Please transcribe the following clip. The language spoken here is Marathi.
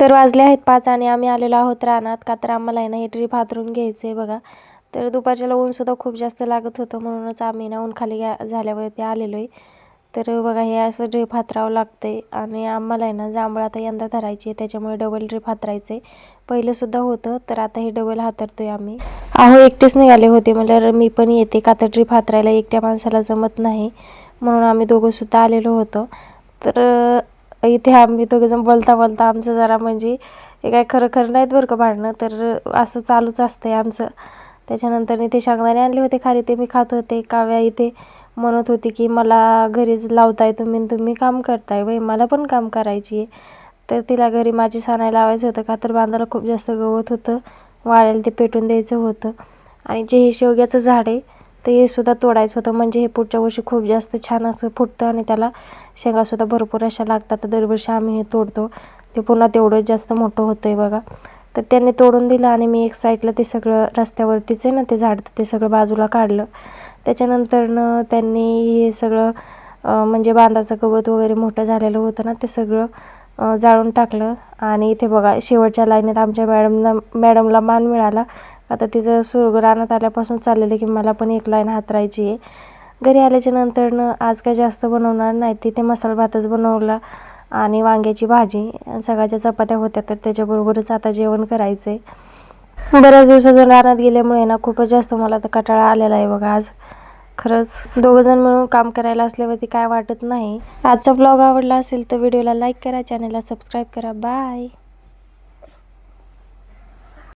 तर वाजले आहेत 5 आणि आम्ही आलेलो आहोत रानात. का तर आम्हाला आहे ना हे ड्रीप हातरून घ्यायचं आहे बघा. तर दुपारच्याला ऊनसुद्धा खूप जास्त लागत होतं, म्हणूनच आम्ही ना ऊन खाली झाल्यावरती आलेलो आहे. तर बघा हे असं ड्रीप हातरावं लागते आणि आम्हाला आहे ना जांभळं आता यंदा धरायची आहे, त्याच्यामुळे डबल ड्रीप हातरायचं आहे. पहिलेसुद्धा होतं, तर आता हे डबल हातरतोय आम्ही. अहो एकटेच निघाले होते, म्हणजे मी पण येते, का तर ड्रीप हातरायला एकट्या माणसाला जमत नाही, म्हणून आम्ही दोघंसुद्धा आलेलो होतो. तर इथे आम्ही दोघंजण बोलता बोलता आमचं जरा म्हणजे हे काय खरं खरं नाहीत बरं का भांडणं, तर असं चालूच असतंय आमचं. त्याच्यानंतर ते शेंगदाणे आणले होते खाली, ते मी खात होते. काव्या इथे म्हणत होती की मला घरीच लावताय तुम्ही काम करताय बाई, मला पण काम करायची आहे. तर तिला घरी माझी सानायला लावायचं होतं, का तर बांधाला खूप जास्त गवत होतं, वाळेल ते पेटून द्यायचं होतं. आणि जे हे शेवग्याचं झाड आहे तर हे सुद्धा तोडायचं होतं, म्हणजे हे पुढच्या वर्षी खूप जास्त छान असं फुटतं आणि त्याला शेंगासुद्धा भरपूर अशा लागतात. तर दरवर्षी आम्ही हे तोडतो, ते पुन्हा तेवढं जास्त मोठं होतं आहे बघा. तर त्यांनी तोडून दिलं आणि मी एक साईडला ते सगळं रस्त्यावरतीच आहे ना ते झाड, ते सगळं बाजूला काढलं. त्याच्यानंतरनं त्यांनी हे सगळं म्हणजे बांधाचं गवत वगैरे मोठं झालेलं होतं ना ते सगळं जाळून टाकलं. आणि इथे बघा शेवटच्या लाईनीत आमच्या मॅडमला मान मिळाला. आता तिचं सुरू रानात आल्यापासून चाललेलं की मला पण एक लाईन हातरायची आहे. घरी आल्याच्या नंतरनं आज काय जास्त बनवणार नाही, तिथे मसाला भातच बनवला आणि वांग्याची भाजी, सगळ्याच्या चपात्या होत्या, तर त्याच्याबरोबरच आता जेवण करायचं आहे. बऱ्याच दिवसातून रानात गेल्यामुळे ना खूपच जास्त मला तर कंटाळा आलेला आहे बघा आज. खरंच दोघंजण मिळून काम करायला असल्यावरती काय वाटत नाही. आजचा व्लॉग आवडला असेल तर व्हिडिओला लाईक करा, चॅनलला सबस्क्राईब करा. बाय.